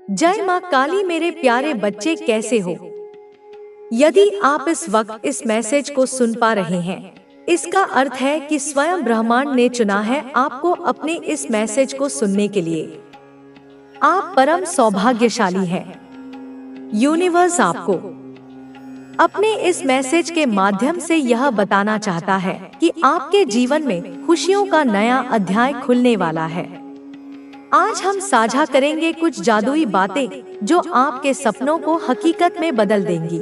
जय माँ काली। मेरे प्यारे बच्चे कैसे हो? यदि आप इस वक्त इस मैसेज को सुन पा रहे हैं, इसका अर्थ है कि स्वयं ब्रह्मांड ने चुना है आपको अपने इस मैसेज को सुनने के लिए। आप परम सौभाग्यशाली हैं। यूनिवर्स आपको अपने इस मैसेज के माध्यम से यह बताना चाहता है कि आपके जीवन में खुशियों का नया अध्याय खुलने वाला है। आज हम साझा करेंगे कुछ जादुई बातें जो आपके सपनों को हकीकत में बदल देंगी।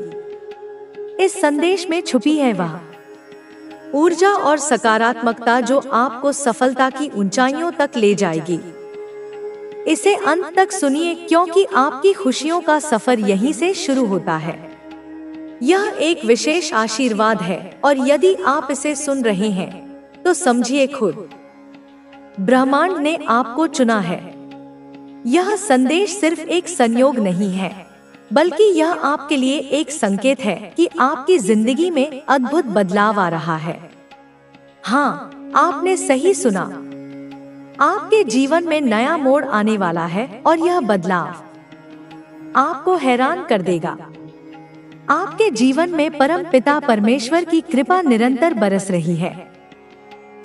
इस संदेश में छुपी है वह ऊर्जा और सकारात्मकता जो आपको सफलता की ऊंचाइयों तक ले जाएगी। इसे अंत तक सुनिए क्योंकि आपकी खुशियों का सफर यहीं से शुरू होता है। यह एक विशेष आशीर्वाद है और यदि आप इसे सुन रहे हैं तो समझिए खुद ब्रह्मांड ने आपको चुना है। यह संदेश सिर्फ एक संयोग नहीं है, बल्कि यह आपके लिए एक संकेत है कि आपकी जिंदगी में अद्भुत बदलाव आ रहा है। हाँ, आपने सही सुना। आपके जीवन में नया मोड़ आने वाला है और यह बदलाव आपको हैरान कर देगा। आपके जीवन में परम पिता परमेश्वर की कृपा निरंतर बरस रही है।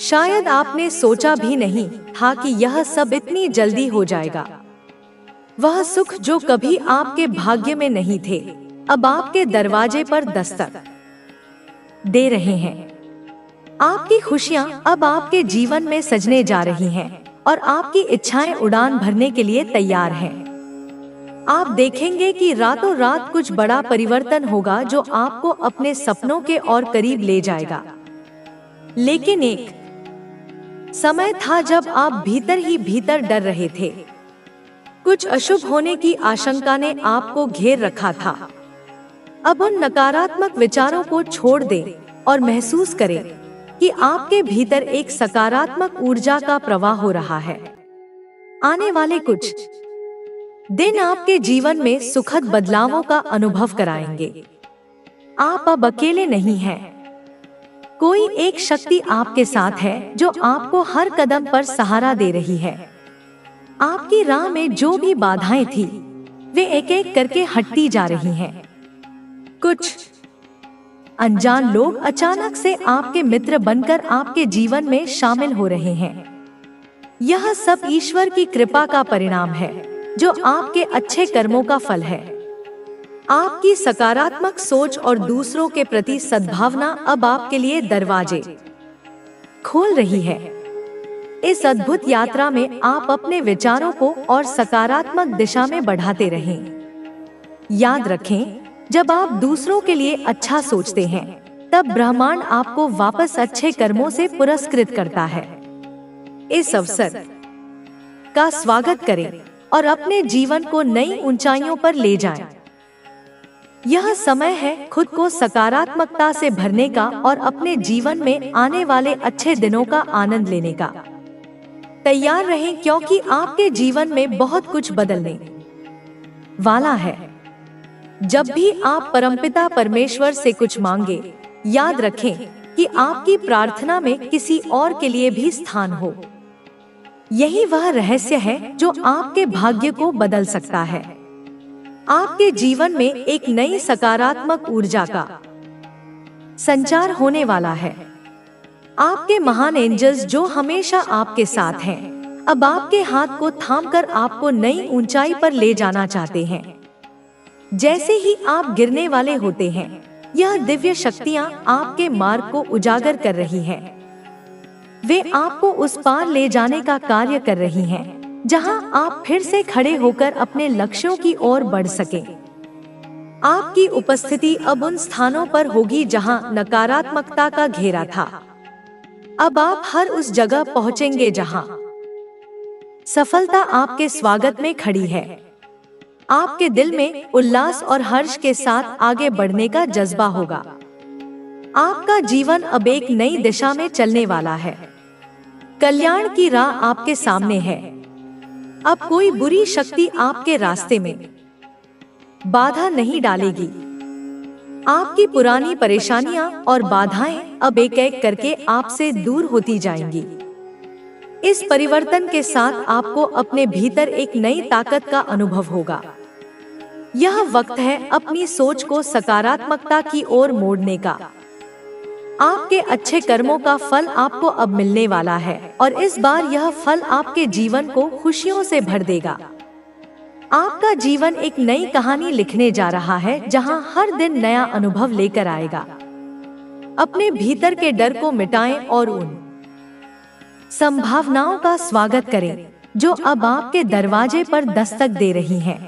शायद आपने सोचा भी नहीं था कि यह सब इतनी जल्दी हो जाएगा। वह सुख जो कभी आपके भाग्य में नहीं थे, अब आपके दरवाजे पर दस्तक दे रहे हैं। आपकी खुशियां अब आपके जीवन में सजने जा रही हैं और आपकी इच्छाएं उड़ान भरने के लिए तैयार हैं। आप देखेंगे कि रातों रात कुछ बड़ा परिवर्तन होगा जो आपको अपने सपनों के और करीब ले जाएगा। लेकिन एक समय था जब आप भीतर ही भीतर डर रहे थे। कुछ अशुभ होने की आशंका ने आपको घेर रखा था। अब उन नकारात्मक विचारों को छोड़ दें और महसूस करें कि आपके भीतर एक सकारात्मक ऊर्जा का प्रवाह हो रहा है। आने वाले कुछ दिन आपके जीवन में सुखद बदलावों का अनुभव कराएंगे। आप अब अकेले नहीं हैं। कोई एक शक्ति आपके साथ है जो आपको हर कदम पर सहारा दे रही है। आपकी राह में जो भी बाधाएं थी, वे एक एक करके हटती जा रही हैं। कुछ अनजान लोग अचानक से आपके मित्र बनकर आपके जीवन में शामिल हो रहे हैं। यह सब ईश्वर की कृपा का परिणाम है, जो आपके अच्छे कर्मों का फल है। आपकी सकारात्मक सोच और दूसरों के प्रति सद्भावना अब आपके लिए दरवाजे खोल रही है। इस अद्भुत यात्रा में आप अपने विचारों को और सकारात्मक दिशा में बढ़ाते रहें। याद रखें, जब आप दूसरों के लिए अच्छा सोचते हैं, तब ब्रह्मांड आपको वापस अच्छे कर्मों से पुरस्कृत करता है। इस अवसर का स्वागत करें और अपने जीवन को नई ऊंचाइयों पर ले जाएं। यह समय है खुद को सकारात्मकता से भरने का और अपने जीवन में आने वाले अच्छे दिनों का आनंद लेने का। तैयार रहें क्योंकि आपके जीवन में बहुत कुछ बदलने वाला है। जब भी आप परमपिता परमेश्वर से कुछ मांगे, याद रखें कि आपकी प्रार्थना में किसी और के लिए भी स्थान हो। यही वह रहस्य है जो आपके भाग्य को बदल सकता है। आपके जीवन में एक नई सकारात्मक ऊर्जा का संचार होने वाला है। आपके महान एंजल्स जो हमेशा आपके साथ हैं, अब आपके हाथ को थामकर आपको नई ऊंचाई पर ले जाना चाहते हैं। जैसे ही आप गिरने वाले होते हैं, यह दिव्य शक्तियां आपके मार्ग को उजागर कर रही हैं। वे आपको उस पार ले जाने का कार्य कर रही हैं, जहां आप फिर से खड़े होकर अपने लक्ष्यों की ओर बढ़ सकें। आपकी उपस्थिति अब उन स्थानों पर होगी जहां नकारात्मकता का घेरा था। अब आप हर उस जगह पहुंचेंगे जहां सफलता आपके स्वागत में खड़ी है। आपके दिल में उल्लास और हर्ष के साथ आगे बढ़ने का जज्बा होगा। आपका जीवन अब एक नई दिशा में चलने वाला है। कल्याण की राह आपके सामने है। अब कोई बुरी शक्ति आपके रास्ते में बाधा नहीं डालेगी। आपकी पुरानी परेशानियां और बाधाएं अब एक एक करके आपसे दूर होती जाएंगी। इस परिवर्तन के साथ आपको अपने भीतर एक नई ताकत का अनुभव होगा। यह वक्त है अपनी सोच को सकारात्मकता की ओर मोड़ने का। आपके अच्छे कर्मों का फल आपको अब मिलने वाला है और इस बार यह फल आपके जीवन को खुशियों से भर देगा। आपका जीवन एक नई कहानी लिखने जा रहा है, जहां हर दिन नया अनुभव लेकर आएगा। अपने भीतर के डर को मिटाएं और उन संभावनाओं का स्वागत करें जो अब आपके दरवाजे पर दस्तक दे रही हैं।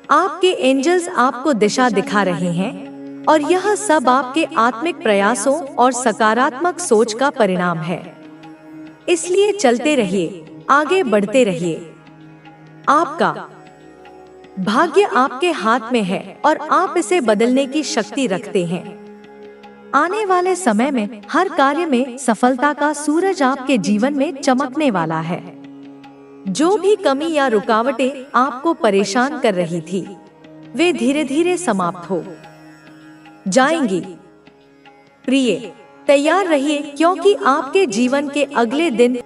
आपके एंजल्स आपको दिशा दिखा रहे हैं और यह सब आपके आत्मिक प्रयासों और सकारात्मक सोच का परिणाम है। इसलिए चलते रहिए, आगे बढ़ते रहिए। आपका भाग्य आपके हाथ में है और आप इसे बदलने की शक्ति रखते हैं। आने वाले समय में हर कार्य में सफलता का सूरज आपके जीवन में चमकने वाला है। जो भी कमी या रुकावटें आपको परेशान कर रही थी, वे धीरे धीरे समाप्त हो जाएंगी। प्रिय, तैयार रहिए, क्योंकि आपके जीवन के अगले दिन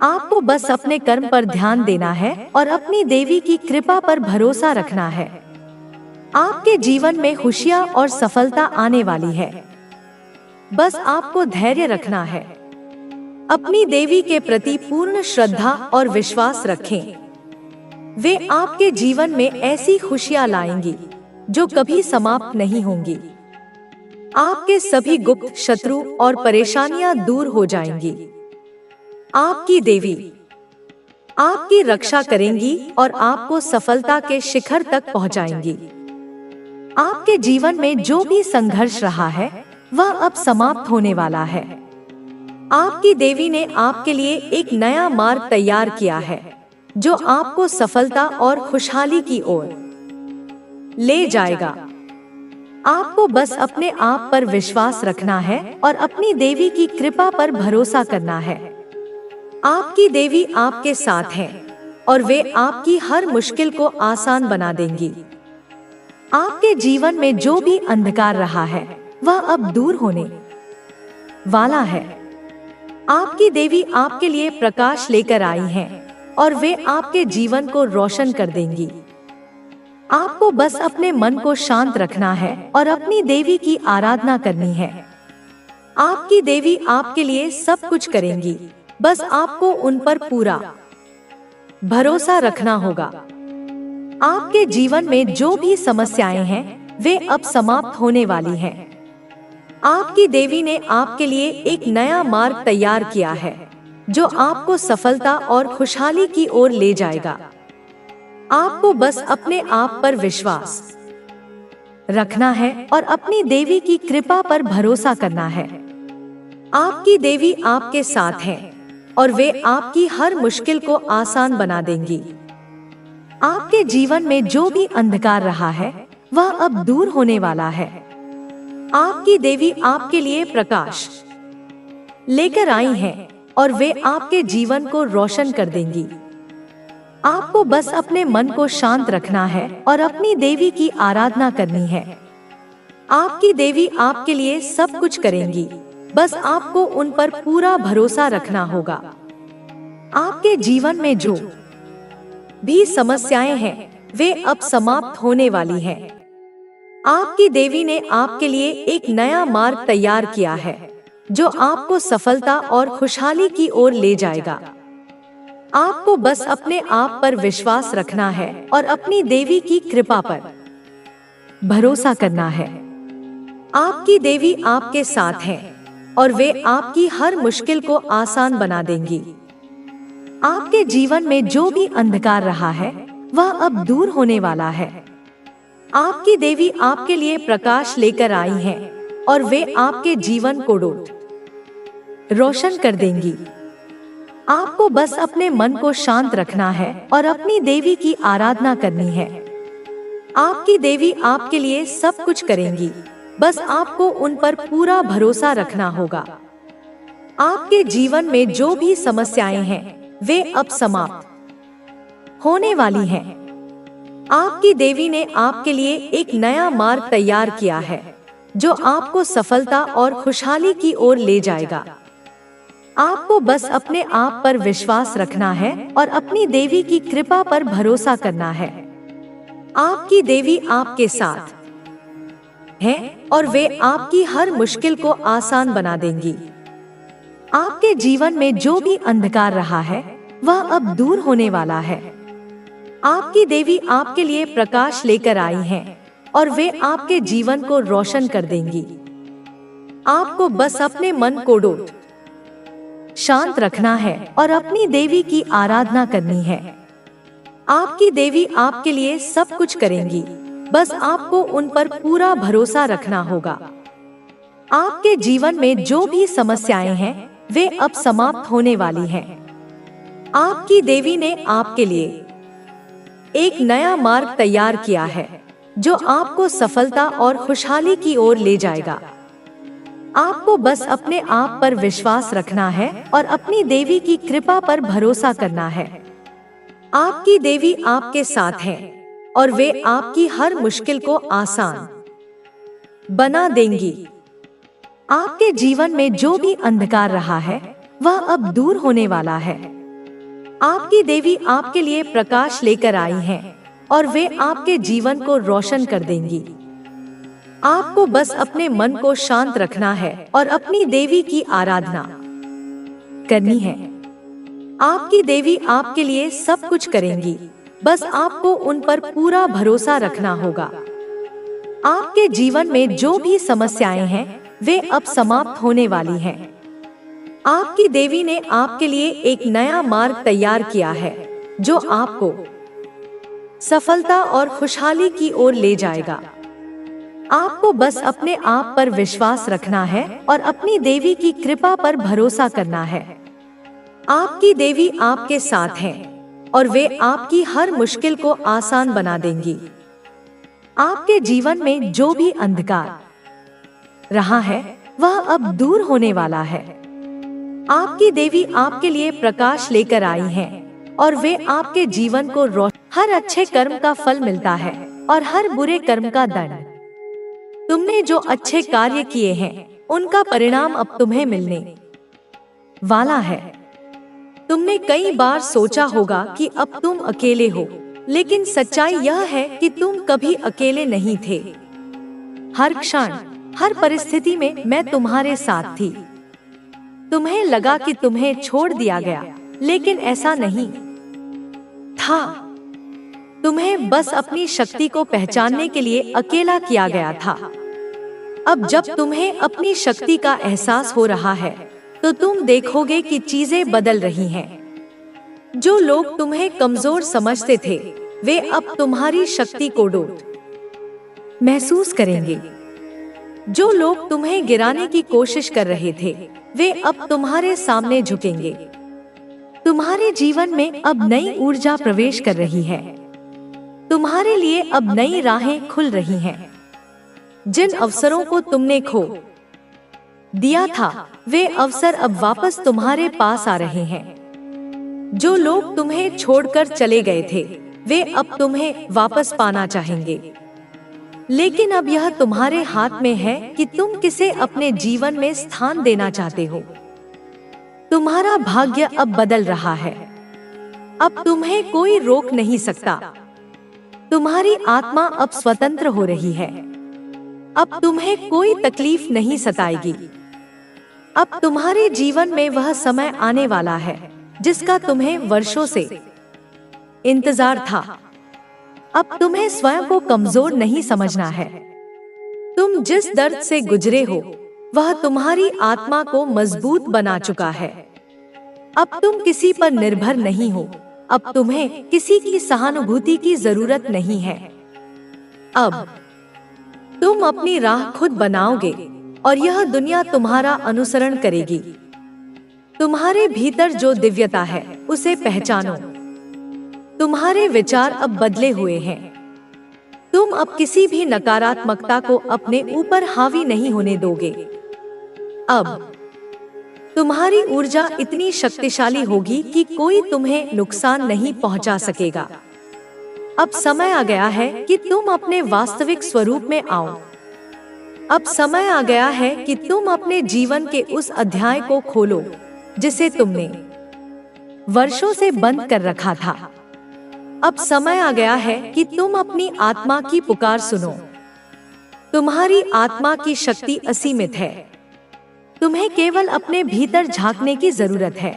आपको बस अपने कर्म पर ध्यान देना है और अपनी देवी की कृपा पर भरोसा रखना है। आपके जीवन में खुशियां और सफलता आने वाली है। बस आपको धैर्य रखना है। अपनी देवी के प्रति पूर्ण श्रद्धा और विश्वास रखें। वे आपके जीवन में ऐसी खुशियां लाएंगी जो कभी समाप्त नहीं होंगी। आपके सभी गुप्त शत्रु और परेशानियां दूर हो जाएंगी। आपकी देवी आपकी रक्षा करेंगी और आपको सफलता के शिखर तक पहुंचाएंगी। आपके जीवन में जो भी संघर्ष रहा है, वह अब समाप्त होने वाला है। आपकी देवी ने आपके लिए एक नया मार्ग तैयार किया है, जो आपको सफलता और खुशहाली की ओर ले जाएगा। आपको बस अपने आप पर विश्वास रखना है और अपनी देवी की कृपा पर भरोसा करना है। आपकी देवी आपके साथ है और वे आपकी हर मुश्किल को आसान बना देंगी। आपके जीवन में जो भी अंधकार रहा है, वह अब दूर होने वाला है। आपकी देवी आपके लिए प्रकाश लेकर आई हैं और वे आपके जीवन को रोशन कर देंगी। आपको बस अपने मन को शांत रखना है और अपनी देवी की आराधना करनी है। आपकी देवी आपके लिए सब कुछ करेंगी, बस आपको उन पर पूरा भरोसा रखना होगा। आपके जीवन में जो भी समस्याएं हैं, वे अब समाप्त होने वाली हैं। आपकी देवी ने आपके लिए एक नया मार्ग तैयार किया है, जो आपको सफलता और खुशहाली की ओर ले जाएगा। आपको बस अपने आप पर विश्वास रखना है और अपनी देवी की कृपा पर भरोसा करना है। आपकी देवी आपके साथ है और वे आपकी हर मुश्किल को आसान बना देंगी। आपके जीवन में जो भी अंधकार रहा है, वह अब दूर होने वाला है। आपकी देवी आपके लिए प्रकाश लेकर आई हैं और वे आपके जीवन को रोशन कर देंगी। आपको बस अपने मन को शांत रखना है और अपनी देवी की आराधना करनी है। आपकी देवी आपके लिए सब कुछ करेंगी, बस आपको उन पर पूरा भरोसा रखना होगा। आपके जीवन में जो भी समस्याएं हैं, वे अब समाप्त होने वाली हैं। आपकी देवी ने आपके लिए एक नया मार्ग तैयार किया है, जो आपको सफलता और खुशहाली की ओर ले जाएगा। आपको बस अपने आप पर विश्वास रखना है और अपनी देवी की कृपा पर भरोसा करना है। आपकी देवी आपके साथ है और वे आपकी हर मुश्किल को आसान बना देंगी। आपके जीवन में जो भी अंधकार रहा है, वह अब दूर होने वाला है। आपकी देवी आपके लिए प्रकाश लेकर आई हैं और वे आपके जीवन को रोशन कर देंगी। आपको बस अपने मन को शांत रखना है और अपनी देवी की आराधना करनी है। आपकी देवी आपके लिए सब कुछ करेंगी, बस आपको उन पर पूरा भरोसा रखना होगा। आपके जीवन में जो भी समस्याएं हैं, वे अब समाप्त होने वाली हैं। आपकी देवी ने आपके लिए एक नया मार्ग तैयार किया है, जो आपको सफलता और खुशहाली की ओर ले जाएगा। आपको बस अपने आप पर विश्वास रखना है और अपनी देवी की कृपा पर भरोसा करना है। आपकी देवी आपके साथ है और वे आपकी हर मुश्किल को आसान बना देंगी। आपके जीवन में जो भी अंधकार रहा है वह अब दूर होने वाला है। आपकी देवी आपके लिए प्रकाश लेकर आई हैं और वे आपके जीवन को रोशन कर देंगी। आपको बस अपने मन को शांत रखना है और अपनी देवी की आराधना करनी है। आपकी देवी आपके लिए सब कुछ करेंगी, बस आपको उन पर पूरा भरोसा रखना होगा। आपके जीवन में जो भी समस्याएं हैं वे अब समाप्त होने वाली हैं। आपकी देवी ने आपके लिए एक नया मार्ग तैयार किया है जो आपको सफलता और खुशहाली की ओर ले जाएगा। आपको बस अपने आप पर विश्वास रखना है और अपनी देवी की कृपा पर भरोसा करना है। आपकी देवी आपके साथ है और वे आपकी हर मुश्किल को आसान बना देंगी। आपके जीवन में जो भी अंधकार रहा है वह अब दूर होने वाला है। आपकी देवी आपके लिए प्रकाश लेकर आई हैं और वे आपके जीवन को रोशन कर देंगी। आपको बस अपने मन को शांत रखना है और अपनी देवी की आराधना करनी है। आपकी देवी आपके लिए सब कुछ करेंगी, बस आपको उन पर पूरा भरोसा रखना होगा। आपके जीवन में जो भी समस्याएं हैं वे अब समाप्त होने वाली हैं। आपकी देवी ने आपके लिए एक नया मार्ग तैयार किया है जो आपको सफलता और खुशहाली की ओर ले जाएगा। आपको बस अपने आप पर विश्वास रखना है और अपनी देवी की कृपा पर भरोसा करना है। आपकी देवी आपके साथ है और वे आपकी हर मुश्किल को आसान बना देंगी। आपके जीवन में जो भी अंधकार रहा है वह अब दूर होने वाला है। आपकी देवी आपके लिए प्रकाश लेकर आई हैं और वे आपके जीवन को हर अच्छे कर्म का फल मिलता है और हर बुरे कर्म का दंड। तुमने जो अच्छे कार्य किए हैं उनका परिणाम अब तुम्हें मिलने वाला है। तुमने कई बार सोचा होगा कि अब तुम अकेले हो, लेकिन सच्चाई यह है कि तुम कभी अकेले नहीं थे। हर क्षण, हर परिस्थिति में मैं तुम्हारे साथ थी। तुम्हें लगा कि तुम्हें छोड़ दिया गया, लेकिन ऐसा नहीं था। तुम्हें बस अपनी शक्ति को पहचानने के लिए अकेला किया गया था। अब जब तुम्हें अपनी शक्ति का एहसास हो रहा है तो तुम देखोगे कि चीजें बदल रही हैं। जो लोग तुम्हें कमजोर समझते थे वे अब तुम्हारी शक्ति को महसूस करेंगे। जो लोग तुम्हें गिराने की कोशिश कर रहे थे वे अब तुम्हारे सामने झुकेंगे। तुम्हारे जीवन में अब नई ऊर्जा प्रवेश कर रही है। तुम्हारे लिए अब नई राहें खुल रही हैं। जिन अवसरों को तुमने खो दिया था वे अवसर अब वापस तुम्हारे पास आ रहे हैं। जो लोग तुम्हें छोड़कर चले गए थे वे अब तुम्हें वापस पाना चाहेंगे, लेकिन अब यह तुम्हारे हाथ में है कि तुम किसे अपने जीवन में स्थान देना चाहते हो। तुम्हारा भाग्य अब बदल रहा है। अब तुम्हें कोई रोक नहीं सकता। तुम्हारी आत्मा अब स्वतंत्र हो रही है। अब तुम्हें कोई तकलीफ नहीं सताएगी। अब तुम्हारे जीवन में वह समय आने वाला है जिसका तुम्हें वर्षों से इंतजार था। अब तुम्हें स्वयं को कमजोर नहीं समझना है। तुम जिस दर्द से गुजरे हो वह तुम्हारी आत्मा को मजबूत बना चुका है। अब तुम किसी पर निर्भर नहीं हो। अब तुम्हें किसी की सहानुभूति की जरूरत नहीं है। अब तुम अपनी राह खुद बनाओगे और यह दुनिया तुम्हारा अनुसरण करेगी। तुम्हारे भीतर जो दिव्यता है उसे पहचानो। तुम्हारे विचार अब बदले हुए हैं। तुम अब किसी भी नकारात्मकता को अपने ऊपर हावी नहीं होने दोगे। अब तुम्हारी ऊर्जा इतनी शक्तिशाली होगी कि कोई तुम्हें नुकसान नहीं पहुंचा सकेगा। अब समय आ गया है कि तुम अपने वास्तविक स्वरूप में आओ। अब समय आ गया है कि तुम अपने जीवन के उस अध्याय को खोलो जिसे तुमने वर्षों से बंद कर रखा था। अब समय आ गया है कि तुम अपनी आत्मा की पुकार सुनो। तुम्हारी आत्मा की शक्ति असीमित है। तुम्हें केवल अपने भीतर झांकने की जरूरत है।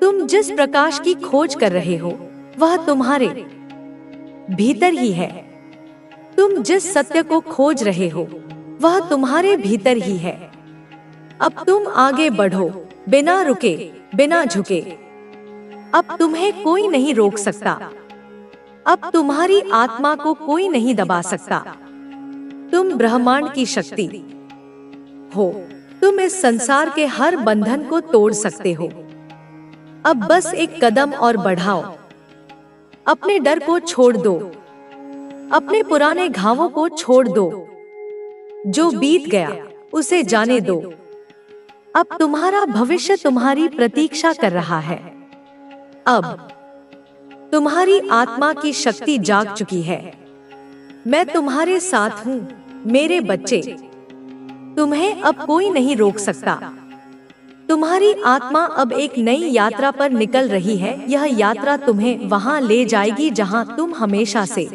तुम जिस प्रकाश की खोज कर रहे हो वह तुम्हारे भीतर ही है। तुम जिस सत्य को खोज रहे हो वह तुम्हारे भीतर ही है। अब तुम आगे बढ़ो, बिना रुके, बिना झुके। अब तुम्हें कोई नहीं रोक सकता। अब तुम्हारी आत्मा को कोई नहीं दबा सकता। तुम ब्रह्मांड की शक्ति हो। तुम इस संसार के हर बंधन को तोड़ सकते हो। अब बस एक कदम और बढ़ाओ। अपने डर को छोड़ दो। अपने पुराने घावों को छोड़ दो। जो बीत गया उसे जाने दो। अब तुम्हारा भविष्य तुम्हारी प्रतीक्षा कर रहा है। अब तुम्हारी आत्मा की शक्ति जाग चुकी है। मैं तुम्हारे साथ हूँ मेरे बच्चे। तुम्हें अब कोई नहीं रोक सकता। तुम्हारी आत्मा अब एक नई यात्रा पर निकल रही है। यह यात्रा तुम्हें वहां ले जाएगी जहां तुम हमेशा से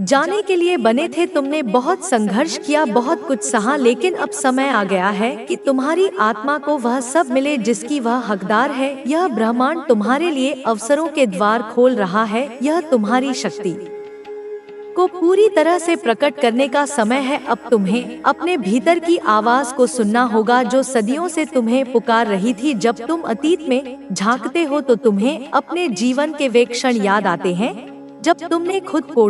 जाने के लिए बने थे। तुमने बहुत संघर्ष किया, बहुत कुछ सहा, लेकिन अब समय आ गया है कि तुम्हारी आत्मा को वह सब मिले जिसकी वह हकदार है। यह ब्रह्मांड तुम्हारे लिए अवसरों के द्वार खोल रहा है। यह तुम्हारी शक्ति को पूरी तरह से प्रकट करने का समय है। अब तुम्हें अपने भीतर की आवाज को सुनना होगा जो सदियों से तुम्हें पुकार रही थी। जब तुम अतीत में झांकते हो तो तुम्हें अपने जीवन के वे क्षण याद आते हैं जब तुमने खुद को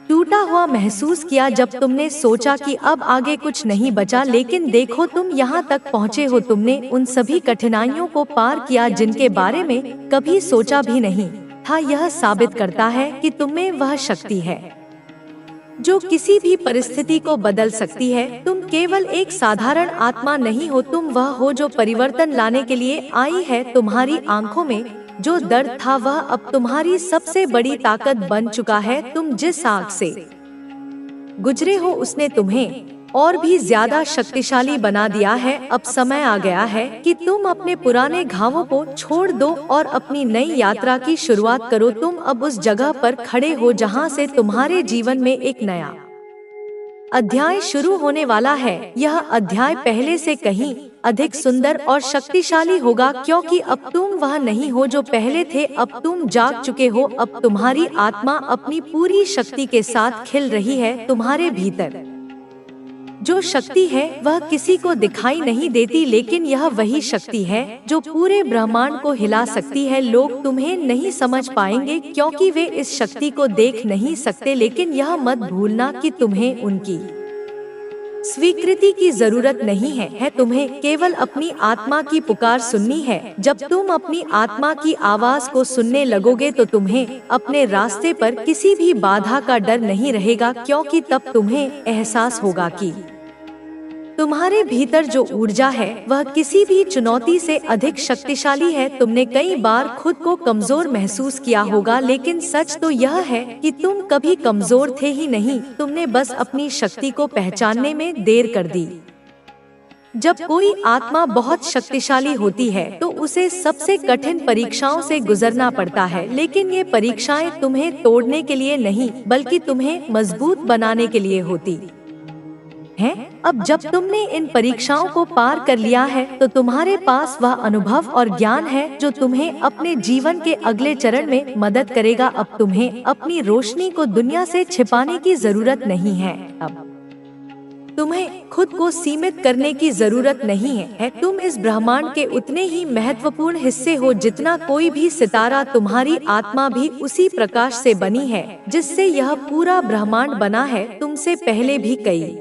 टूटा हुआ महसूस किया, जब तुमने सोचा कि अब आगे कुछ नहीं बचा। लेकिन देखो तुम यहाँ तक पहुँचे हो। तुमने उन सभी कठिनाइयों को पार किया जिनके बारे में कभी सोचा भी नहीं था। यह साबित करता है कि तुम में वह शक्ति है जो किसी भी परिस्थिति को बदल सकती है। तुम केवल एक साधारण आत्मा नहीं हो, तुम वह हो जो परिवर्तन लाने के लिए आई है। तुम्हारी आंखों में जो दर्द था वह अब तुम्हारी सबसे बड़ी ताकत बन चुका है। तुम जिस आग से गुजरे हो उसने तुम्हें और भी ज्यादा शक्तिशाली बना दिया है। अब समय आ गया है कि तुम अपने पुराने घावों को छोड़ दो और अपनी नई यात्रा की शुरुआत करो। तुम अब उस जगह पर खड़े हो जहां से तुम्हारे जीवन में एक नया अध्याय शुरू होने वाला है। यह अध्याय पहले से कहीं अधिक सुंदर और शक्तिशाली होगा, क्योंकि अब तुम वह नहीं हो जो पहले थे। अब तुम जाग चुके हो। अब तुम्हारी आत्मा अपनी पूरी शक्ति के साथ खिल रही है। तुम्हारे भीतर जो शक्ति है वह किसी को दिखाई नहीं देती, लेकिन यह वही शक्ति है जो पूरे ब्रह्मांड को हिला सकती है। लोग तुम्हें नहीं समझ पाएंगे क्योंकि वे इस शक्ति को देख नहीं सकते, लेकिन यह मत भूलना कि तुम्हें उनकी स्वीकृति की जरूरत नहीं है। तुम्हें केवल अपनी आत्मा की पुकार सुननी है। जब तुम अपनी आत्मा की आवाज को सुनने लगोगे तो तुम्हें अपने रास्ते पर किसी भी बाधा का डर नहीं रहेगा, क्योंकि तब तुम्हें एहसास होगा कि तुम्हारे भीतर जो ऊर्जा है वह किसी भी चुनौती से अधिक शक्तिशाली है। तुमने कई बार खुद को कमजोर महसूस किया होगा, लेकिन सच तो यह है कि तुम कभी कमजोर थे ही नहीं। तुमने बस अपनी शक्ति को पहचानने में देर कर दी। जब कोई आत्मा बहुत शक्तिशाली होती है तो उसे सबसे कठिन परीक्षाओं से गुजरना पड़ता है, लेकिन ये परीक्षाएं तुम्हें तोड़ने के लिए नहीं बल्कि तुम्हें मजबूत बनाने के लिए होती हैं। अब जब तुमने इन परीक्षाओं को पार कर लिया है तो तुम्हारे पास वह अनुभव और ज्ञान है जो तुम्हें अपने जीवन के अगले चरण में मदद करेगा। अब तुम्हें अपनी रोशनी को दुनिया से छिपाने की जरूरत नहीं है। अब तुम्हें खुद को सीमित करने की जरूरत नहीं है। तुम इस ब्रह्मांड के उतने ही महत्वपूर्ण हिस्से हो जितना कोई भी सितारा। तुम्हारी आत्मा भी उसी प्रकाश से बनी है जिससे यह पूरा ब्रह्मांड बना है। तुमसे पहले भी कई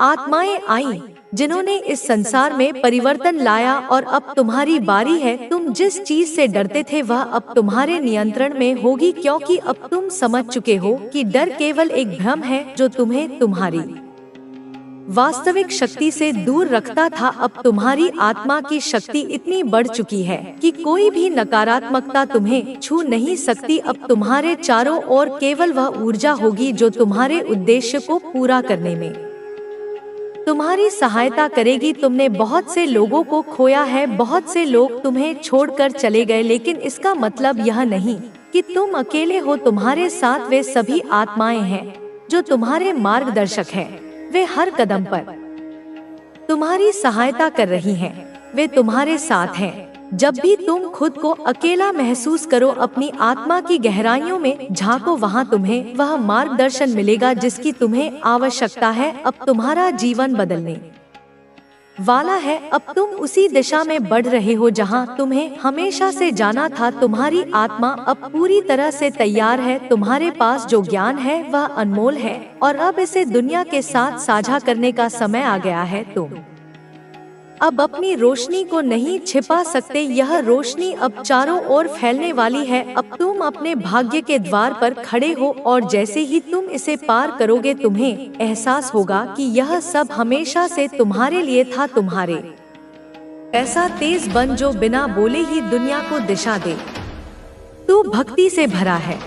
आत्माएं आई जिन्होंने इस संसार में परिवर्तन लाया और अब तुम्हारी बारी है। तुम जिस चीज से डरते थे वह अब तुम्हारे नियंत्रण में होगी, क्योंकि अब तुम समझ चुके हो कि डर केवल एक भ्रम है जो तुम्हें तुम्हारी वास्तविक शक्ति से दूर रखता था। अब तुम्हारी आत्मा की शक्ति इतनी बढ़ चुकी है कि कोई भी नकारात्मकता तुम्हें छू नहीं सकती। अब तुम्हारे चारों ओर केवल वह ऊर्जा होगी जो तुम्हारे उद्देश्य को पूरा करने में तुम्हारी सहायता करेगी। तुमने बहुत से लोगों को खोया है, बहुत से लोग तुम्हें छोड़कर चले गए, लेकिन इसका मतलब यह नहीं कि तुम अकेले हो। तुम्हारे साथ वे सभी आत्माएं हैं जो तुम्हारे मार्गदर्शक हैं। वे हर कदम पर तुम्हारी सहायता कर रही हैं। वे तुम्हारे साथ हैं। जब भी तुम खुद को अकेला महसूस करो, अपनी आत्मा की गहराइयों में झांको, वहां तुम्हें वह मार्गदर्शन मिलेगा जिसकी तुम्हें आवश्यकता है। अब तुम्हारा जीवन बदलने वाला है। अब तुम उसी दिशा में बढ़ रहे हो जहां तुम्हें हमेशा से जाना था। तुम्हारी आत्मा अब पूरी तरह से तैयार है। तुम्हारे पास जो ज्ञान है वह अनमोल है और अब इसे दुनिया के साथ साझा करने का समय आ गया है। तुम अब अपनी रोशनी को नहीं छिपा सकते। यह रोशनी अब चारों ओर फैलने वाली है। अब तुम अपने भाग्य के द्वार पर खड़े हो और जैसे ही तुम इसे पार करोगे, तुम्हें एहसास होगा कि यह सब हमेशा से तुम्हारे लिए था। तुम्हारे ऐसा तेज बन जो बिना बोले ही दुनिया को दिशा दे। तू भक्ति से भरा है,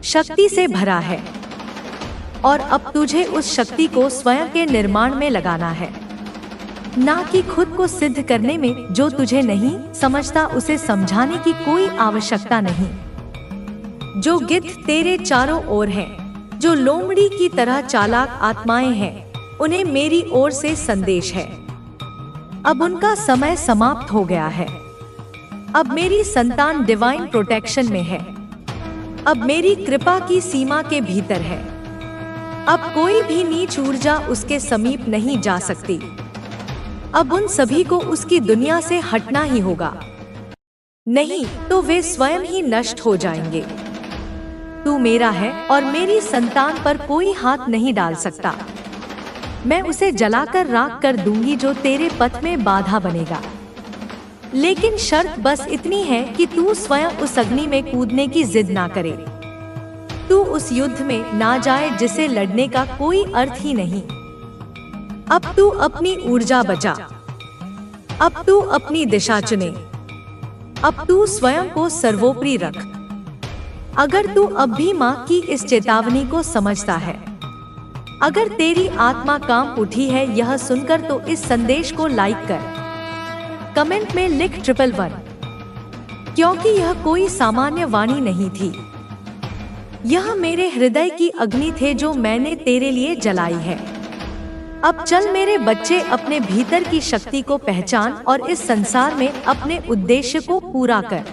शक्ति से भरा है और अब तुझे उस शक्ति को स्वयं के निर्माण में लगाना है, ना कि खुद को सिद्ध करने में। जो तुझे नहीं समझता उसे समझाने की कोई आवश्यकता नहीं। जो गिद्ध तेरे चारों ओर हैं, जो लोमड़ी की तरह चालाक आत्माएं हैं, उन्हें मेरी ओर से संदेश है। अब उनका समय समाप्त हो गया है। अब मेरी संतान डिवाइन प्रोटेक्शन में है। अब मेरी कृपा की सीमा के भीतर है। अब कोई भी नीच ऊर्जा उसके समीप नहीं जा सकती। अब उन सभी को उसकी दुनिया से हटना ही होगा, नहीं तो वे स्वयं ही नष्ट हो जाएंगे। तू मेरा है और मेरी संतान पर कोई हाथ नहीं डाल सकता। मैं उसे जलाकर राख कर दूंगी जो तेरे पथ में बाधा बनेगा। लेकिन शर्त बस इतनी है कि तू स्वयं उस अग्नि में कूदने की जिद ना करे। तू उस युद्ध में ना जाए जिसे लड़ने का कोई अर्थ ही नहीं। अब तू अपनी ऊर्जा बचा। अब तू अपनी दिशा चुने। अब तू स्वयं को सर्वोपरि रख। अगर तू अब भी माँ की इस चेतावनी को समझता है, अगर तेरी आत्मा काम उठी है यह सुनकर, तो इस संदेश को लाइक कर, कमेंट में लिख 111, क्योंकि यह कोई सामान्य वाणी नहीं थी। यह मेरे हृदय की अग्नि थे जो मैंने तेरे लिए जलाई है। अब चल मेरे बच्चे, अपने भीतर की शक्ति को पहचान और इस संसार में अपने उद्देश्य को पूरा कर।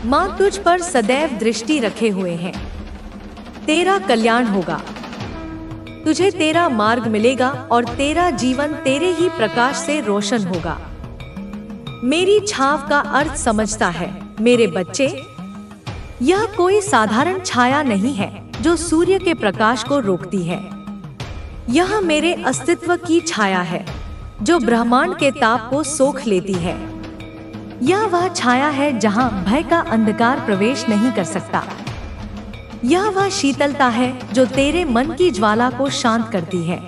माँ तुझ पर सदैव दृष्टि रखे हुए हैं। तेरा कल्याण होगा, तुझे तेरा मार्ग मिलेगा और तेरा जीवन तेरे ही प्रकाश से रोशन होगा। मेरी छाव का अर्थ समझता है मेरे बच्चे? यह कोई साधारण छाया नहीं है जो सूर्य के प्रकाश को रोकती है। यह मेरे अस्तित्व की छाया है जो ब्रह्मांड के ताप को सोख लेती है। यह वह छाया है जहां भय का अंधकार प्रवेश नहीं कर सकता। यह वह शीतलता है जो तेरे मन की ज्वाला को शांत करती है।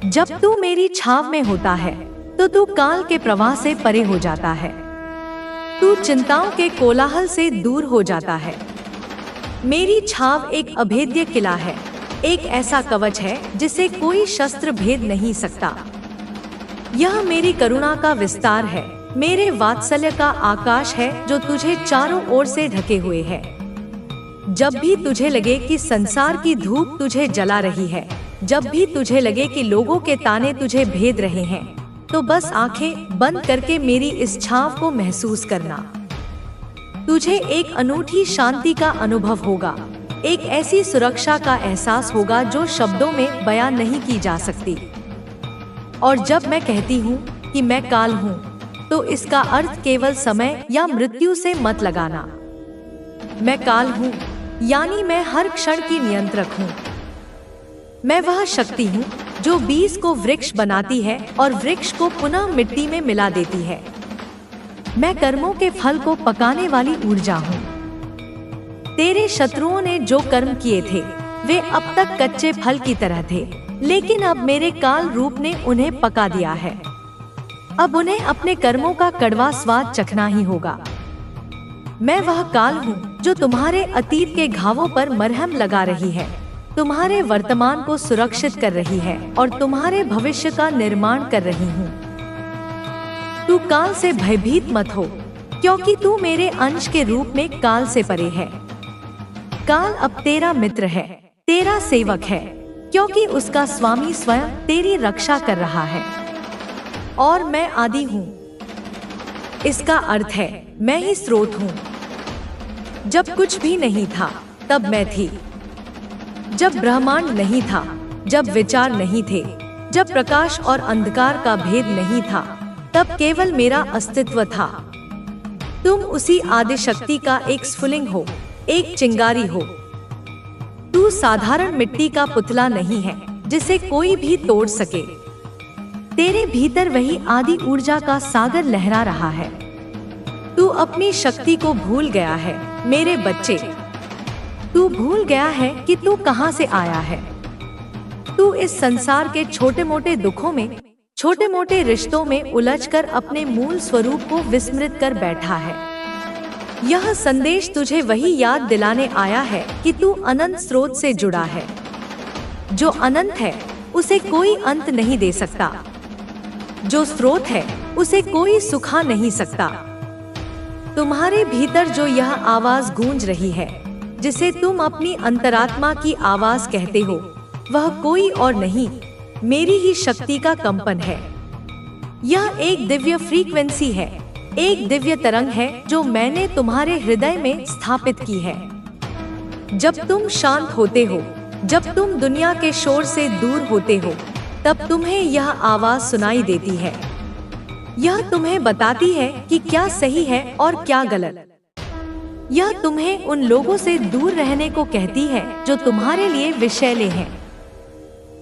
जब तू मेरी छाव में होता है तो तू काल के प्रवाह से परे हो जाता है। तू चिंताओं के कोलाहल से दूर हो जाता है। मेरी छाव एक अभेद्य किला है, एक ऐसा कवच है जिसे कोई शस्त्र भेद नहीं सकता। यह मेरी करुणा का विस्तार है, मेरे वात्सल्य का आकाश है जो तुझे चारों ओर से ढके हुए है। जब भी तुझे लगे कि संसार की धूप तुझे जला रही है, जब भी तुझे लगे कि लोगों के ताने तुझे भेद रहे हैं, तो बस आंखें बंद करके मेरी इस छाव को महसूस करना। तुझे एक अनूठी शांति का अनुभव होगा, एक ऐसी सुरक्षा का एहसास होगा जो शब्दों में बयान नहीं की जा सकती। और जब मैं कहती हूँ कि मैं काल हूँ, तो इसका अर्थ केवल समय या मृत्यु से मत लगाना। मैं काल हूँ यानी मैं हर क्षण की नियंत्रक हूँ। मैं वह शक्ति हूँ जो बीज को वृक्ष बनाती है और वृक्ष को पुनः मिट्टी में मिला देती है। मैं कर्मों के फल को पकाने वाली ऊर्जा हूँ। तेरे शत्रुओं ने जो कर्म किए थे वे अब तक कच्चे फल की तरह थे, लेकिन अब मेरे काल रूप ने उन्हें पका दिया है। अब उन्हें अपने कर्मों का कड़वा स्वाद चखना ही होगा। मैं वह काल हूँ जो तुम्हारे अतीत के घावों पर मरहम लगा रही है। तुम्हारे वर्तमान को सुरक्षित कर रही है और तुम्हारे भविष्य का निर्माण कर रही हूँ। तू काल से भयभीत मत हो, क्योंकि तू मेरे अंश के रूप में काल से परे है। काल अब तेरा मित्र है, तेरा सेवक है, क्योंकि उसका स्वामी स्वयं तेरी रक्षा कर रहा है। और मैं आदि हूँ। इसका अर्थ है मैं ही स्रोत हूँ। जब कुछ भी नहीं था तब मैं थी। जब ब्रह्मांड नहीं था, जब विचार नहीं थे, जब प्रकाश और अंधकार का भेद नहीं था, तब केवल मेरा अस्तित्व था। तुम उसी आदि शक्ति का एक स्फुलिंग हो, एक चिंगारी हो। तू साधारण मिट्टी का पुतला नहीं है जिसे कोई भी तोड़ सके। तेरे भीतर वही आदि ऊर्जा का सागर लहरा रहा है। तू अपनी शक्ति को भूल गया है मेरे बच्चे। तू भूल गया है कि तू कहां से आया है। तू इस संसार के छोटे मोटे दुखों में, छोटे मोटे रिश्तों में उलझकर अपने मूल स्वरूप को विस्मृत कर बैठा है। यह संदेश तुझे वही याद दिलाने आया है कि तू अनंत स्रोत से जुड़ा है। जो अनंत है उसे कोई अंत नहीं दे सकता। जो स्रोत है उसे कोई सुखा नहीं सकता। तुम्हारे भीतर जो यह आवाज गूंज रही है, जिसे तुम अपनी अंतरात्मा की आवाज कहते हो, वह कोई और नहीं, मेरी ही शक्ति का कंपन है। यह एक दिव्य फ्रीक्वेंसी है, एक दिव्य तरंग है जो मैंने तुम्हारे हृदय में स्थापित की है। जब तुम शांत होते हो, जब तुम दुनिया के शोर से दूर होते हो, तब तुम्हें यह आवाज सुनाई देती है। यह तुम्हें बताती है कि क्या सही है और क्या गलत। यह तुम्हें उन लोगों से दूर रहने को कहती है जो तुम्हारे लिए विषैले हैं।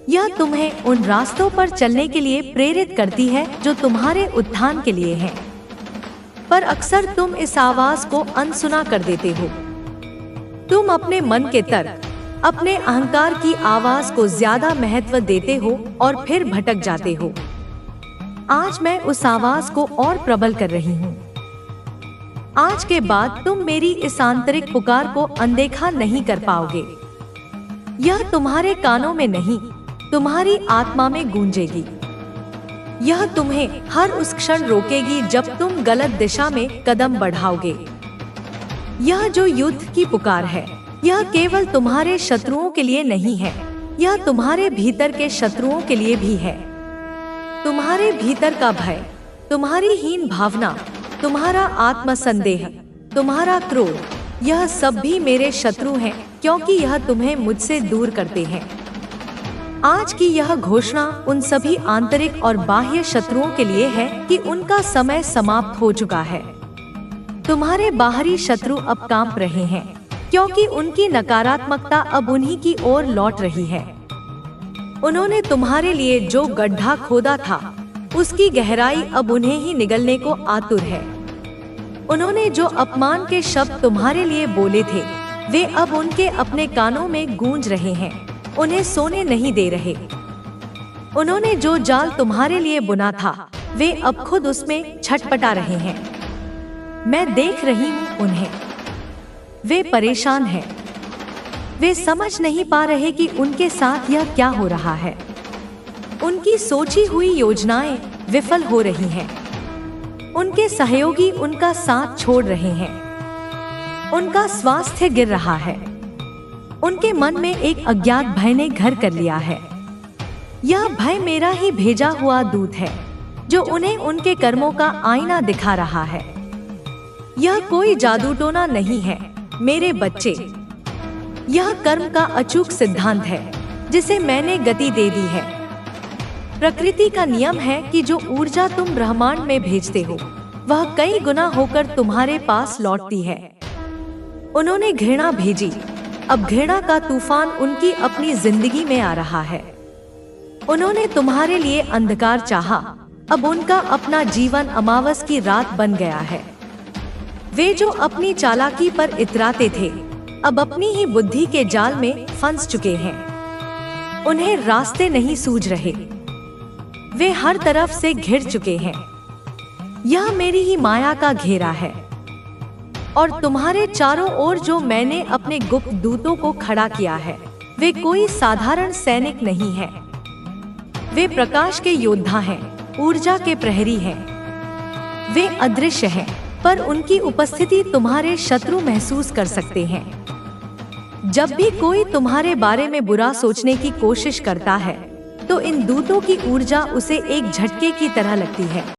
यह तुम्हें उन रास्तों पर चलने के लिए प्रेरित करती है जो तुम्हारे उत्थान के लिए हैं। पर अक्सर तुम इस आवाज को अनसुना कर देते हो। तुम अपने मन के तर्क, अपने अहंकार की आवाज को ज्यादा महत्व देते हो और फिर भटक जाते हो। आज मैं उस आवाज को और प्रबल कर रही हूँ। आज के बाद तुम मेरी इस आंतरिक पुकार को अनदेखा नहीं कर पाओगे। यह तुम्हारे कानों में नहीं, तुम्हारी आत्मा में गूंजेगी। यह तुम्हें हर उस क्षण रोकेगी जब तुम गलत दिशा में कदम बढ़ाओगे। यह जो युद्ध की पुकार है, यह केवल तुम्हारे शत्रुओं के लिए नहीं है, यह तुम्हारे भीतर के शत्रुओं के लिए भी है। तुम्हारे भीतर का भय, तुम्हारी हीन भावना, तुम्हारा आत्मसंदेह, तुम्हारा क्रोध, यह सब भी मेरे शत्रु हैं, क्योंकि यह तुम्हें मुझसे दूर करते हैं। आज की यह घोषणा उन सभी आंतरिक और बाह्य शत्रुओं के लिए है कि उनका समय समाप्त हो चुका है। तुम्हारे बाहरी शत्रु अब कांप रहे हैं, क्योंकि उनकी नकारात्मकता अब उन्हीं की ओर लौट रही है। उन्होंने तुम्हारे लिए जो गड्ढा खोदा था, उसकी गहराई अब उन्हें ही निगलने को आतुर है। उन्होंने जो अपमान के शब्द तुम्हारे लिए बोले थे, वे अब उनके अपने कानों में गूंज रहे हैं, उन्हें सोने नहीं दे रहे। उन्होंने जो जाल तुम्हारे लिए बुना था, वे अब खुद उसमें छटपटा रहे हैं। मैं देख रही हूँ उन्हें। वे परेशान हैं। वे समझ नहीं पा रहे कि उनके साथ यह क्या हो रहा है। उनकी सोची हुई योजनाएं विफल हो रही हैं। उनके सहयोगी उनका साथ छोड़ रहे हैं। उनका स्वास्थ्य गिर रहा है। उनके मन में एक अज्ञात भय ने घर कर लिया है। यह भय मेरा ही भेजा हुआ दूत है, जो उन्हें उनके कर्मों का आईना दिखा रहा है। यह कोई जादू टोना नहीं है मेरे बच्चे। यह कर्म का अचूक सिद्धांत है, जिसे मैंने गति दे दी है। प्रकृति का नियम है कि जो ऊर्जा तुम ब्रह्मांड में भेजते हो, वह कई गुना होकर तुम्हारे पास लौटती है। उन्होंने घृणा भेजी, अब घृणा का तूफान उनकी अपनी जिंदगी में आ रहा है। उन्होंने तुम्हारे लिए अंधकार चाहा, अब उनका अपना जीवन अमावस की रात बन गया है। वे जो अपनी चालाकी पर इतराते थे, अब अपनी ही बुद्धि के जाल में फंस चुके हैं। उन्हें रास्ते नहीं सूझ रहे। वे हर तरफ से घिर चुके हैं। यह मेरी ही माया का घेरा है। और तुम्हारे चारों ओर जो मैंने अपने गुप्त दूतों को खड़ा किया है, वे कोई साधारण सैनिक नहीं है। वे प्रकाश के योद्धा हैं, ऊर्जा के प्रहरी हैं। वे अदृश्य हैं, पर उनकी उपस्थिति तुम्हारे शत्रु महसूस कर सकते हैं। जब भी कोई तुम्हारे बारे में बुरा सोचने की कोशिश करता है, तो इन दूतों की ऊर्जा उसे एक झटके की तरह लगती है।